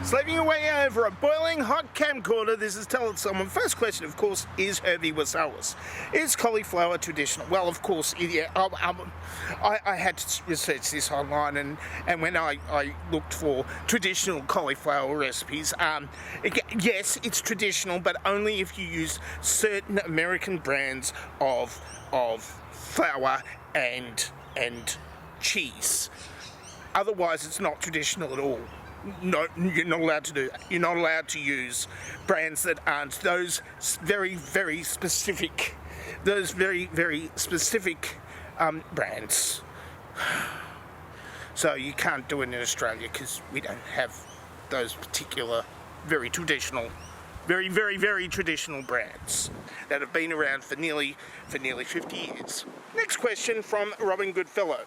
Slaving away over a boiling hot camcorder, this is Tell It Someone. First question, of course, is herbivorous. Is cauliflower traditional? Well, of course, yeah, I had to research this online, and when I looked for traditional cauliflower recipes, yes, it's traditional, but only if you use certain American brands of flour and cheese. Otherwise, it's not traditional at all. No, you're not allowed to do that. You're not allowed to use brands that aren't those very specific brands. So you can't do it in Australia because we don't have those particular very traditional brands that have been around for nearly 50 years. Next question from Robin Goodfellow.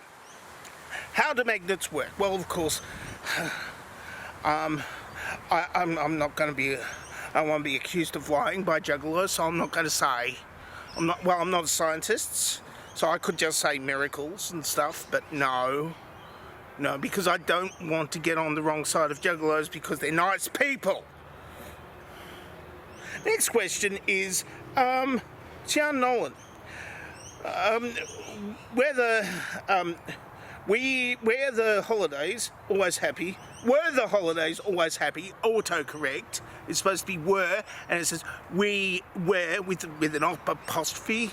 How do magnets work? Well, of course, I'm not going to be. I won't be accused of lying by juggalos, so I'm not going to say. I'm not a scientist, so I could just say miracles and stuff, but no, because I don't want to get on the wrong side of juggalos because they're nice people. Next question is Sean Nolan. Were the holidays always happy? Were the holidays always happy? Autocorrect. It's supposed to be were, and it says we were with an apostrophe.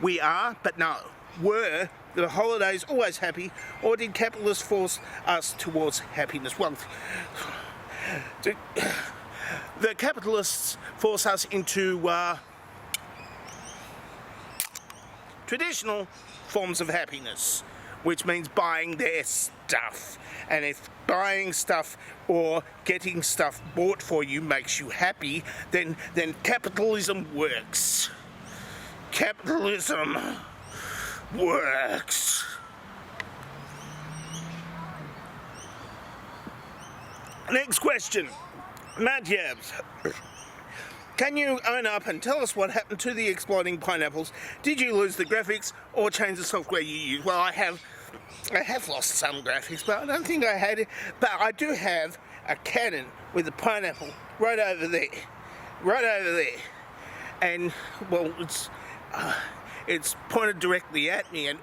We are, but no. Were the holidays always happy, or did capitalists force us towards happiness? Well, the capitalists force us into traditional forms of happiness, which means buying their stuff. And if buying stuff or getting stuff bought for you makes you happy, then capitalism works. Capitalism works. Next question. Matt Yabs. Can you own up and tell us what happened to the exploding pineapples? Did you lose the graphics or change the software you use? Well, I have lost some graphics, but I don't think I had it. But I do have a cannon with a pineapple right over there. And, well, it's pointed directly at me and...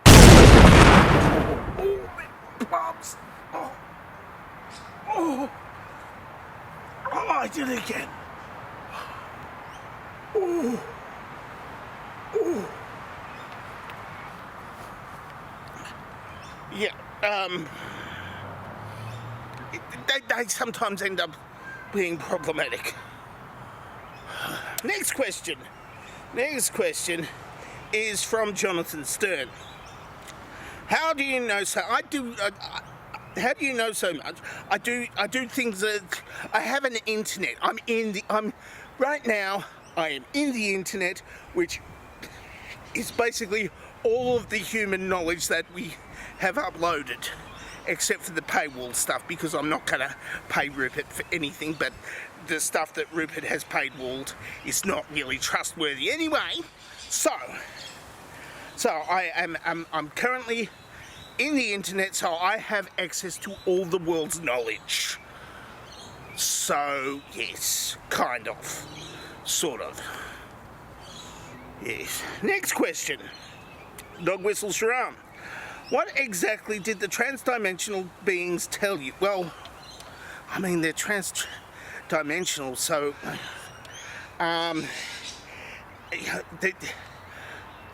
Oh, bumps. Oh, I did it again. Ooh. Yeah, they sometimes end up being problematic. Next question is from Jonathan Stern. How do you know so? How do you know so much? I do things that I have an internet. Right now. I am in the internet, which is basically all of the human knowledge that we have uploaded, except for the paywall stuff, because I'm not going to pay Rupert for anything, but the stuff that Rupert has paywalled is not really trustworthy anyway. So I'm currently in the internet, so I have access to all the world's knowledge. So, yes, kind of. Sort of. Yes. Next question. Dog Whistle Sharam. What exactly did the transdimensional beings tell you? Well, I mean, they're transdimensional, so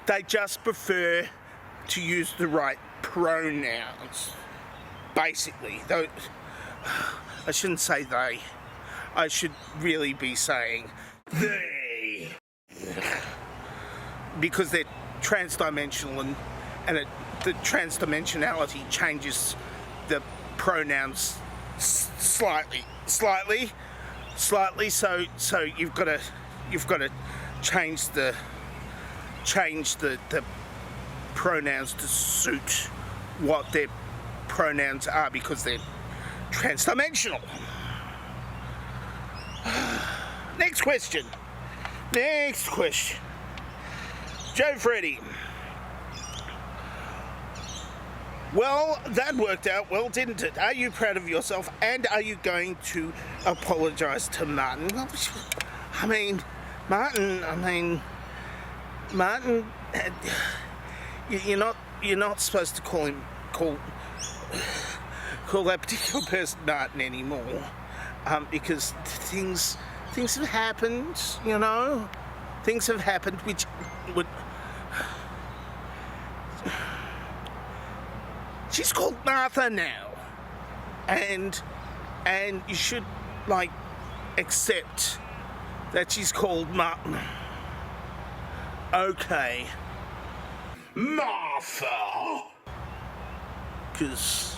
they just prefer to use the right pronouns. Basically, though I shouldn't say they. I should really be saying they, because they're transdimensional and the transdimensionality changes the pronouns slightly. So you've got to change the pronouns to suit what their pronouns are, because they're transdimensional. Next question. Joe Freddy. Well, that worked out well, didn't it? Are you proud of yourself, and are you going to apologise to Martin? Well, I mean, Martin, you're not supposed to call that particular person Martin anymore, because things have happened, things have happened which would. She's called Martha now, and you should accept that she's called Martin. Okay, Martha, because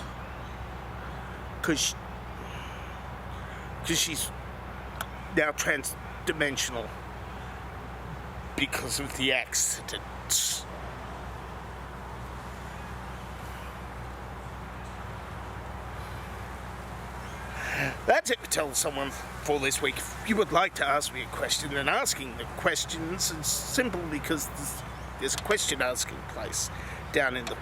she's now transdimensional because of the accident. That's it for Tell Someone for this week. If you would like to ask me a question, then asking the questions is simple because there's a question asking place down in the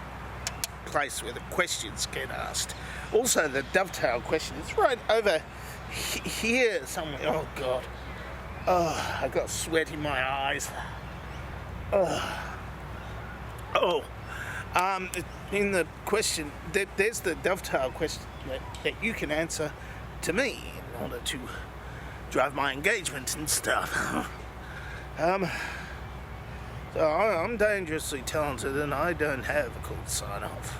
place where the questions get asked. Also, the dovetail question is right over here somewhere. Oh, God. Oh, I got sweat in my eyes. In the question, there's the dovetail question that you can answer to me in order to drive my engagement and stuff. So I'm dangerously talented and I don't have a cool sign-off.